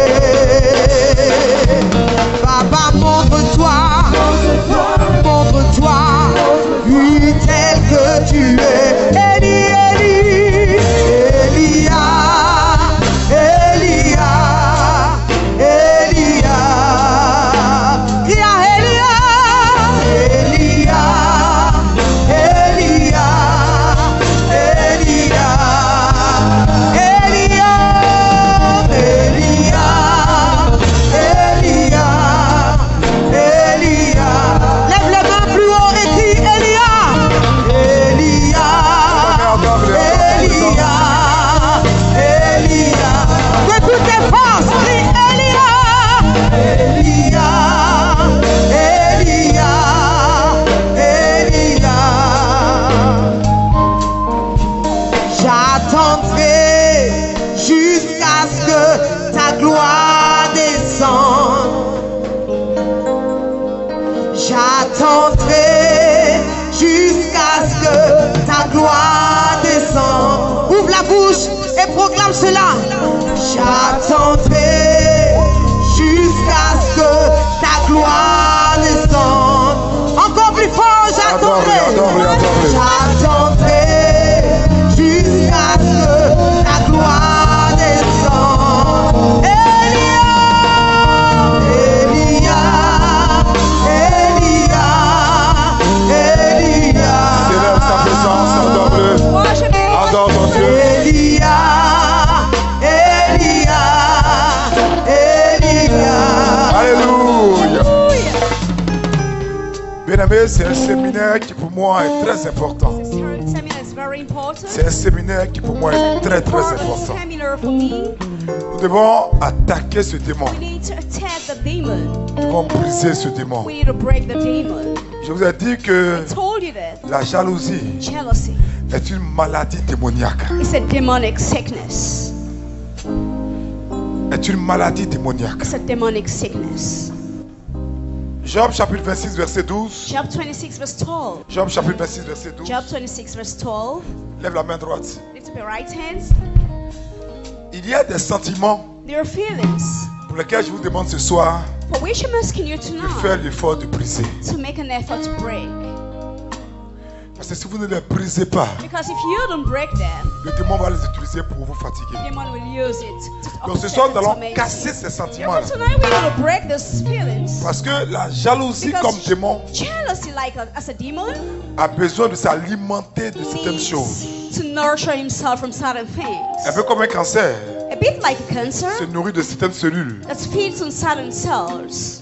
J'attendrai jusqu'à ce que ta gloire descende. Ouvre la bouche et proclame cela. J'attendrai jusqu'à ce que ta gloire descende. Encore plus fort, j'attendrai. J'attendrai jusqu'à ce que ta gloire descende. Célèbre sa présence, adore-le. Adore ton Dieu. Elia. Alléluia. Bien-aimé, c'est un séminaire qui pour moi est très important. C'est un séminaire qui pour moi est très important. Nous devons attaquer ce démon. Nous devons briser ce démon. Je vous ai dit que la jalousie est une maladie démoniaque. It's a demonic sickness. Est une maladie démoniaque. It's a demonic sickness. Job chapitre 26 verset 12. Job 26 verse 12. Job chapitre 26 verset 12. Job 26 verse 12. Lève la main droite. Lift up your right hand. Il y a des sentiments There are feelings pour lesquels je vous demande ce soir for which I'm asking you de faire tonight l'effort de briser. to make an effort to break. Parce que si vous ne les brisez pas, Because if you don't break them, le démon va les utiliser pour vous fatiguer. the demon will use it to Donc ce upset soir, and nous allons torment casser you. ces Therefore, sentiments-là. tonight we're going to break these feelings. Parce que la jalousie comme Because démon jealousy, as a demon, a besoin de s'alimenter de certaines choses. needs to nurture himself from certain things. Un peu comme un cancer A bit like a cancer se nourrit de certaines cellules. that feeds on certain cells.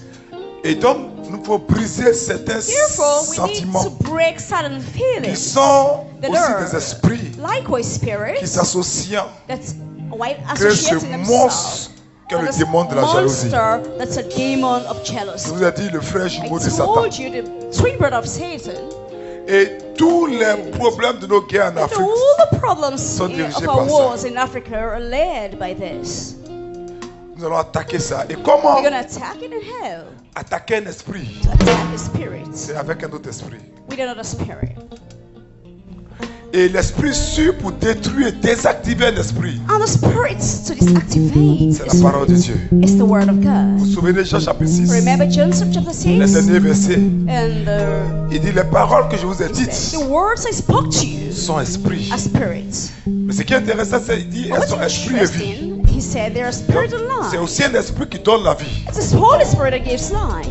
Et donc, nous pouvons briser certains Therefore, we need sentiments to break certain qui feelings. sont The aussi nerve. des esprits Likewise, qui spirits s'associent that's que associating ce themselves. monstre qu'est le This démon de la jalousie. monster that's a demon of Je jealousy. vous ai dit le frère I jumeau de Satan. told you the twin brother of Satan. Et tous les problèmes de nos guerres en And Afrique all the problems sont dirigés of our par ça. wars in Africa are led by this. Nous allons attaquer ça. Et comment We're going to attack it in hell. attaquer un esprit? To attack the spirits C'est avec un autre esprit. with another spirit. Et l'esprit sûr pour détruire et désactiver un esprit, And the spirits to disactivate c'est la parole de Dieu. is the word of Vous God. vous souvenez de Jean chapitre 6, Remember John chapter les 6? derniers versets. And Il dit les paroles que je vous ai he said, dites the words I spoke to you sont esprit. are spirits. Mais ce qui est intéressant, c'est qu'il dit elles What's sont esprit et vie. interesting, he said, they are spirit and C'est life. aussi un esprit qui donne la vie. It's the Holy Spirit that gives life.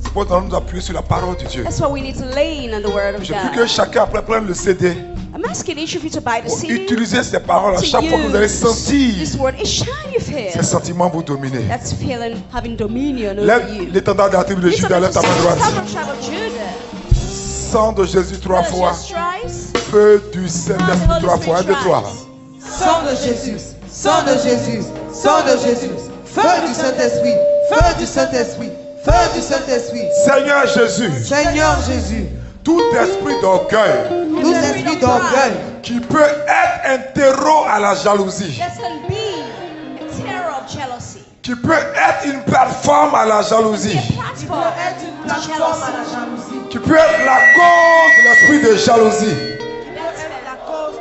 C'est pourquoi nous nous appuyer sur la parole de Dieu. That's why we need to lean on the word of Je prie que God. chacun après prenne le CD I'm asking each of you to buy the pour CD, utiliser ces paroles à to chaque fois que vous allez use sentir this word each time you ces feel sentiments vous dominer. that's feeling having dominion over Lève you. l'étendard de la tribu de Lift up Juda, lève ta main droite. the tribe of Judah. Sang de Jésus trois Let us fois. just rise. Feu du Saint-Esprit trois fois. Un de toi. Sang de Jésus, sang de Jésus, sang de Jésus, feu du Saint-Esprit, feu du Saint-Esprit, feu du Saint-Esprit. Seigneur Jésus, Seigneur Jésus, tout esprit d'orgueil tout esprit d'orgueil qui peut être un terreau à la jalousie, That can be a terror of jealousy. qui peut être une plateforme à la jalousie, Platform to jealousy. qui peut être la cause de l'esprit de jalousie. That's the cause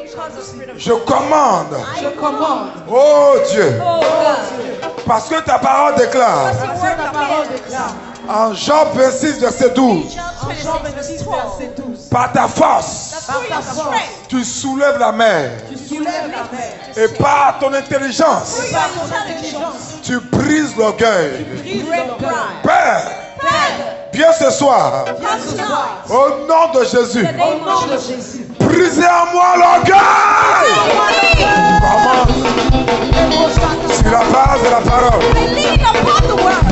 because of spirit of Je commande, je commande, oh Dieu, Oh God. parce que ta parole déclare That's the parce word que ta of parole God. déclare, en Jean 26, verset 12, Job 26 verse 12. verset 12, par ta force, That's through your strength. tu soulèves la mer, tu soulèves la mer, et par ton intelligence, Through your intelligence. tu brises l'orgueil. Break pride. Père, Father, viens ce soir, come tonight. au nom de Jésus, In the name au of nom de Jesus. Jésus. brisez en moi l'orgueil. Comment? Sur la base de la parole, I lean upon the word.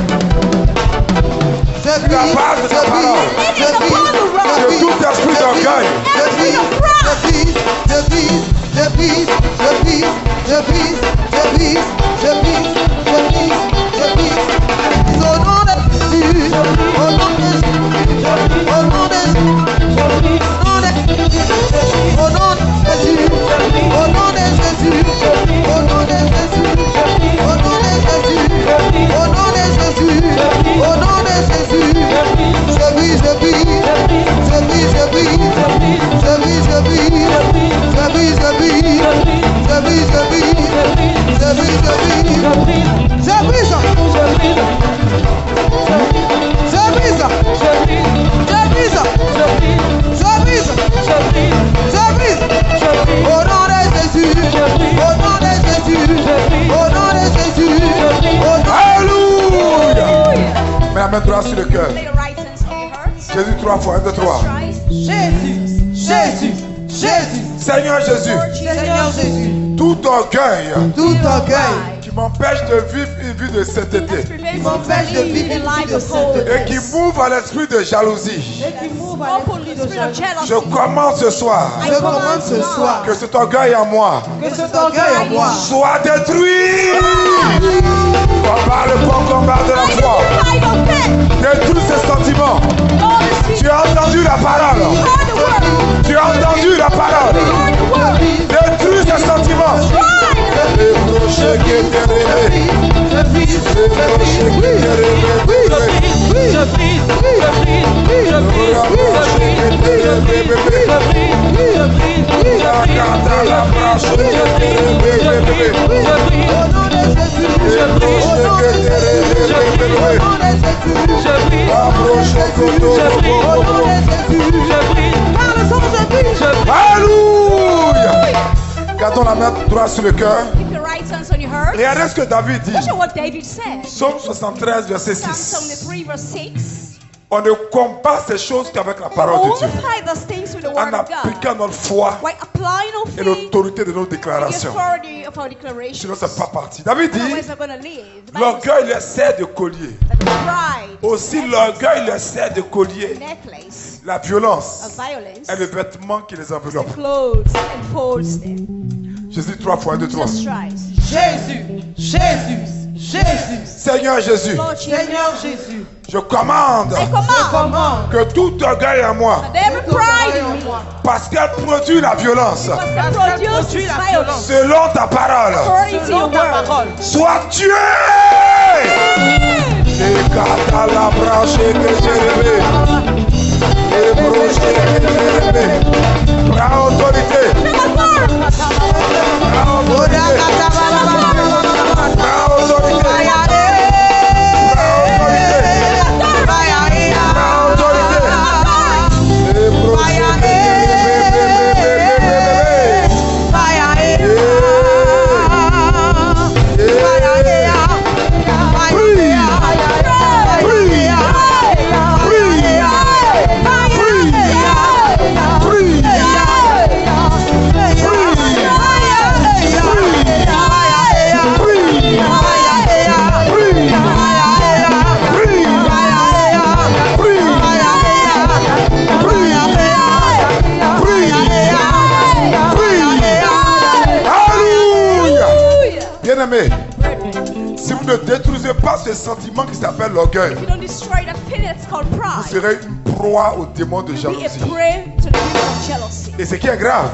Je brise, la base de ta je parole, brise, je brise, de tout esprit d'orgueil, je brise, je brise, je brise, je brise, je brise, je brise, je brise, je brise, je brise. Au nom de Jésus, au nom de Jésus, au nom de Jésus, au nom de Jésus, au nom de Jésus, au nom de Jésus, au nom de Jésus, au nom de Jésus, au nom de Jésus, au nom de Jésus. Mets la main droite sur le cœur. Jésus 3 fois, 1, 2, 3. Jésus, Jésus, Jésus. Seigneur Jésus. Seigneur Jésus. Tout orgueil. Tout orgueil. Qui m'empêche de vivre une vie de sainteté. Qui m'empêche de vivre une vie de sainteté. Et qui m'ouvre à l'esprit de jalousie. Et qui m'ouvre à l'esprit de jalousie. Je commande ce soir. Je commande ce soir. Que cet orgueil en moi. Que cet orgueil en moi. Soit détruit. Combat le bon combat de la foi. Détruis ces sentiments. Tu as entendu la parole. Tu as entendu la parole. Détruis ces sentiments. Les brochets qui étaient rêvés. Les brochets qui étaient Alléluia. Gardons la main droite sur le cœur. Regardez ce que David dit. Psaume 73, verset 6. On ne combat ces choses qu'avec la parole de Dieu. En appliquant notre foi et l'autorité de nos déclarations. Sinon, ça n'est pas parti. David dit, l'orgueil leur sert de collier. Aussi, l'orgueil leur sert de collier. La violence est le vêtement qui les enveloppe. Jésus 3 fois, 1, 2, 3. Jésus, Jésus, Jésus. Seigneur Jésus. Seigneur Jésus. Je commande que tout orgueil en moi, parce qu'elle produit la violence, selon ta parole, soit tué. Et quand à la branche que j'ai rêvé, les broches que j'ai rêvé, prends autorité. Prends autorité. Prends autorité. Bien-aimé, si vous ne détruisez pas ce sentiment qui s'appelle l'orgueil, vous serez une proie au démon de jalousie. Et ce qui est grave,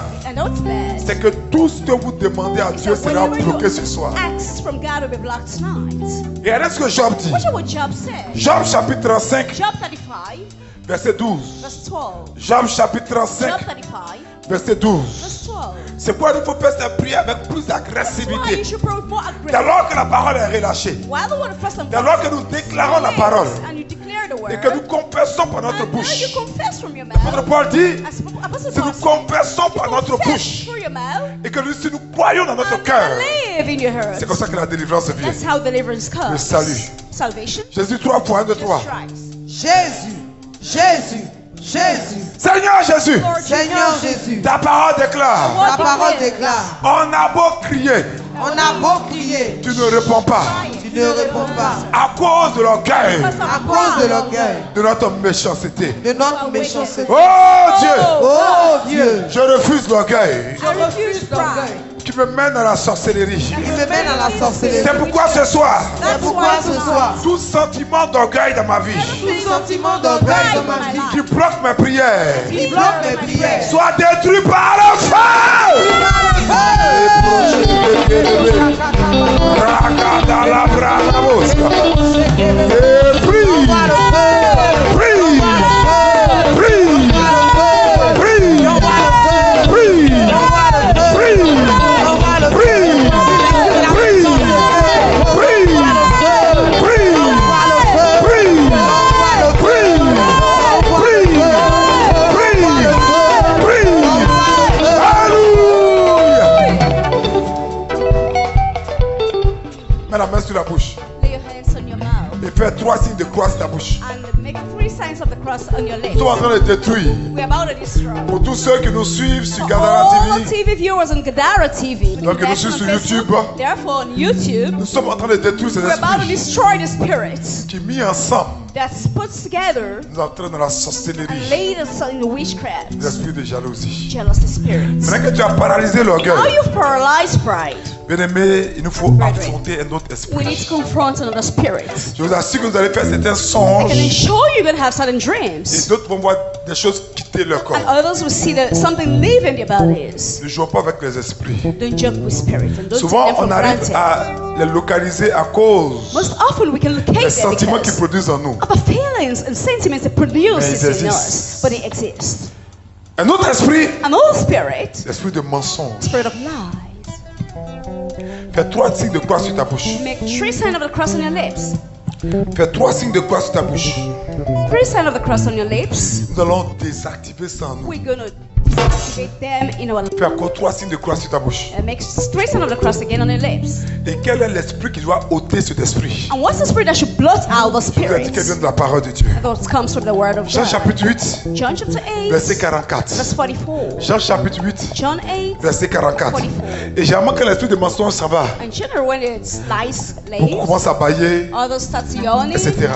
c'est que tout ce que vous demandez à Dieu sera bloqué ce soir. Et regardez ce que Job dit. Job chapitre 35, verset 12. Job chapitre 35, verset 12. C'est pourquoi il faut faire cette prière avec plus d'agressivité. Dès lors que la parole est relâchée, dès lors que nous déclarons la parole et que nous confessons par notre bouche. Notre Paul dit, si nous confessons par notre bouche et que si nous croyons dans notre cœur, c'est comme ça que la délivrance vient. Le salut. Jésus 3 fois, 1, 2, 3. Jésus, Jésus, Jésus. Seigneur Jésus. Seigneur Jésus. Ta parole déclare. Ta parole déclare. On a beau crier. On a beau crier. Tu ne réponds pas. Tu ne réponds pas. À cause de l'orgueil. À cause de l'orgueil. De notre méchanceté. De notre méchanceté. Oh Dieu. Oh Dieu. Je refuse l'orgueil. Je refuse l'orgueil. Qui me mène à la sorcellerie. Qui me mène à la sorcellerie. C'est pourquoi ce soir. C'est pourquoi ce soir. Tout sentiment d'orgueil dans ma vie. Tout sentiment d'orgueil dans ma vie. Qui bloque mes prières. Qui bloque mes prières. Soit détruit par le feu. Prie. signs of the cross on your lips. Nous sommes en train de détruire. We're about to destroy. Pour tous ceux qui nous suivent sur For Gadara all TV, TV viewers on Gadara TV. Donc, nous suivons sur YouTube. Therefore, on YouTube, nous sommes en train de détruire ces we're about to esprits destroy the spirits qui, mis ensemble, that's put together nous entraînent dans la and sorcellerie, laid us in the witchcraft, l'esprit de jalousie. jealousy spirits. Maintenant que tu as paralysé Now l'orgueil, you've paralyzed pride. bien-aimé, il nous faut affronter un autre We need to esprit. confront another spirit. Je vous assure que vous allez faire certains I songes can ensure you're going to have certain et dreams. d'autres vont voir des choses quitter leur corps. And others will see that something leave in their bodies. Ne jouons pas avec les esprits. Don't joke with spirits and don't Souvent, take them on for arrive granted. à les localiser à cause Most often we can locate des them sentiments qu'ils because produisent en nous. of the feelings and sentiments that produce Mais this ils in existent. us. But they exist. Un autre esprit, Another spirit, l'esprit de mensonge. spirit of lies. Fais 3 signes de croix sur ta bouche. Make 3 signs of the cross on your lips. Fais 3 signes de croix sur ta bouche. 3 signs of the cross on your lips. Nous allons désactiver ça en nous. We're going to deactivate them in our lips. Fais encore 3 signes de croix sur ta bouche. And make 3 signs of the cross again on your lips. Et quel est l'esprit qui doit ôter cet esprit? And what's the spirit that should blot out the Je vous ai dit qu'elle vient spirits? de la parole de Dieu. That comes from the word of Jean God. chapitre 8, John chapter 8, verset 44. verse 44. Jean chapitre 8, John 8, verset 44. 44. Et généralement quand l'esprit de mensonge s'en va, And generally when it's lies, beaucoup lays, commencent à bailler, others start yawning, etc.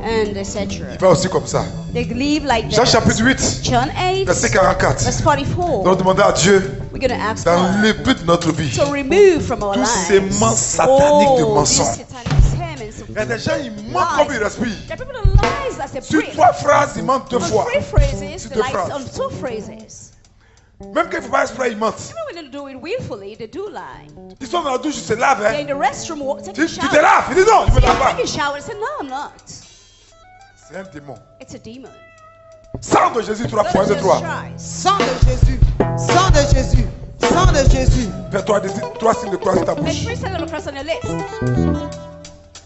and etc. Il va aussi comme ça. They leave like Jean that. chapitre 8, John 8, verset 44. verse 44. Nous allons demander à Dieu, We're going to ask dans God le but de notre vie, to remove from our tous lives ces mens sataniques de all these mensonges. satanic sermons of Il y a des gens, ils mentent comme ils respirent. There are people that lies as they Sur breathe. 3 phrases, ils mentent 2 On fois. 3 phrases, Sur they deux lie phrases. on 2 phrases. Même quand ils ne font pas exprès, ils mentent. Even when they do it willfully, they do lie. Ils sont dans la douche, ils se lavent. They're Hein. in the restroom, taking a Tu shower. te laves. Il dit non, je ne me lave pas. Taking a shower. They say, no, I'm not. C'est un démon. It's a demon. Sang de Jésus, 3 Let points us de just 3. try. Sang de Jésus, sang de Jésus, sang de Jésus. Fais-toi 3 signes de croix sur ta Make bouche. 3 signs of the cross on your lips.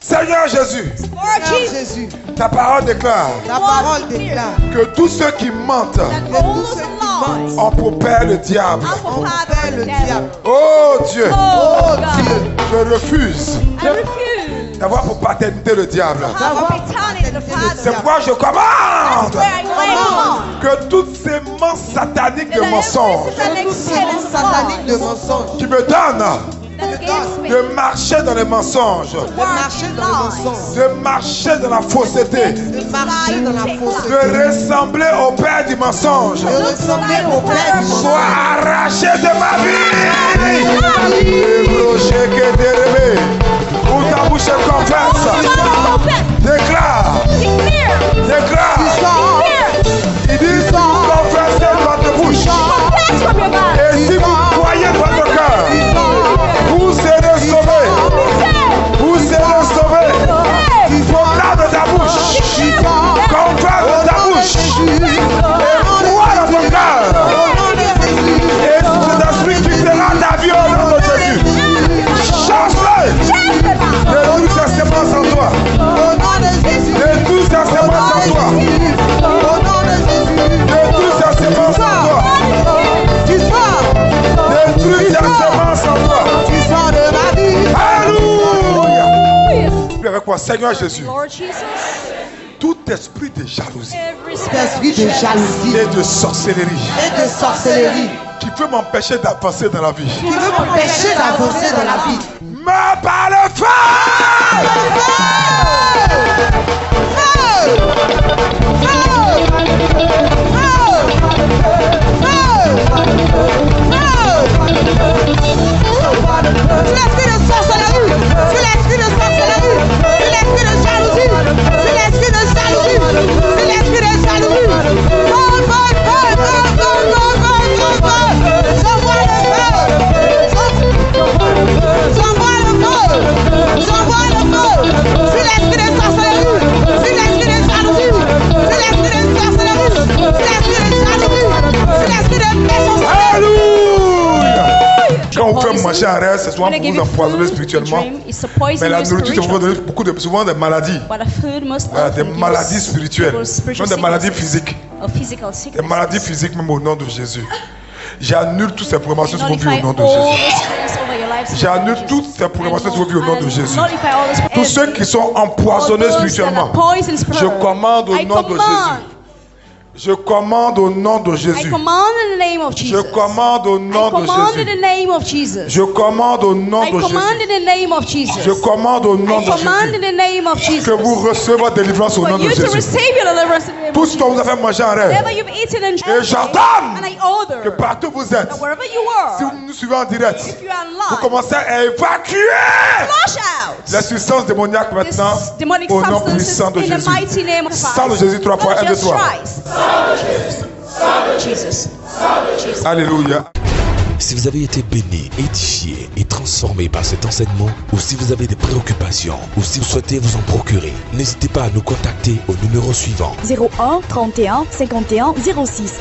Seigneur Jésus, Lord Seigneur Jesus, Jésus, ta parole déclare ta parole déclare que tous ceux qui mentent that all those lies ont pour père le diable. are for on father perd le the devil. diable. Oh Dieu, Oh, Dieu, God. je refuse I refuse d'avoir pour paternité le diable. to have a paternity the C'est father. pourquoi je commande That's where I command que toutes ces mens sataniques de that mensonges every tous ces noms sataniques de mensonges, qui me donnent that gives me de marcher dans les mensonges, de marcher dans le mensonge, de marcher dans la fausseté, de marcher dans la fausseté, de ressembler au père du mensonge, de ressembler au Père du soit mensonge. arraché de ma vie. Ébroché que dérébé, où ta bouche confesse, déclare, déclare. Il dit, confessez votre bouche. Et si vous croyez de votre cœur, vous serez sauvés. Vous serez sauvés. Confesse de ta bouche. Confesse de ta bouche. Et crois dans ton cœur. Et cet esprit quittera ta vie au nom de Jésus. Change-le. De toute sa sémence en toi. Au nom de Jésus, De toute sa sémence en toi. au nom de Jésus, De toute sa sémence en toi. tu sors, Détruis ta sémence en toi. tu sors de ma vie. Alléluia. Prie avec moi, Seigneur Jésus, Lord Jesus, tout esprit de jalousie every Esprit de jalousie et de sorcellerie et de sorcellerie qui peut m'empêcher d'avancer dans la vie, qui veut m'empêcher d'avancer dans la vie. me par le feu. L'esprit de sorcellerie, l'esprit de sorcellerie, l'esprit de jalousie, l'esprit de jalousie, l'esprit de jalousie. J'envoie le feu, j'envoie le feu, j'envoie le feu. C'est l'esprit de sorcellerie, c'est l'esprit de jalousie, c'est l'esprit de sorcellerie, c'est l'esprit de jalousie, c'est l'esprit de méchanceté. Alléluia. Quand vous faites manger en rêve, c'est souvent pour vous empoisonner spirituellement. Mais la nourriture, ça vous donne beaucoup de, souvent des maladies. Des maladies spirituelles, même des maladies physiques. Des maladies physiques même au nom de Jésus. J'annule toutes ces programmations sur vos vies au nom de Jésus. J'annule toutes ces programmations sur vos vies au nom de Jésus. Tous ceux qui sont empoisonnés spirituellement, je commande au nom de Jésus. Je commande au nom de Jésus. I command in the name of Jesus. Je commande au nom de in the Jésus. name of Jesus. Je commande au nom I de command Jésus. in the name of Jesus. Je commande au nom I de command in Jésus the name of Jesus. que vous recevez votre délivrance au For nom de you to Jésus. receive your deliverance in the name Tout of ce qu'on vous a Jesus. fait manger en rêve, Whatever you've eaten and et drank, j'ordonne and I que order partout où vous êtes, that wherever you si are, vous nous suivez en direct, if you are vous alive, commencez à évacuer flush out la substance démoniaque maintenant this demonic au nom substances puissant de in the Jésus. mighty name of Sang de Christ. Jésus, 3 fois, 1, 2, Just 3. Christ. Jesus. Jesus. Alléluia. Si vous avez été béni, édifié et transformé par cet enseignement, ou si vous avez des préoccupations, ou si vous souhaitez vous en procurer, n'hésitez pas à nous contacter au numéro suivant. 01 31 51 06.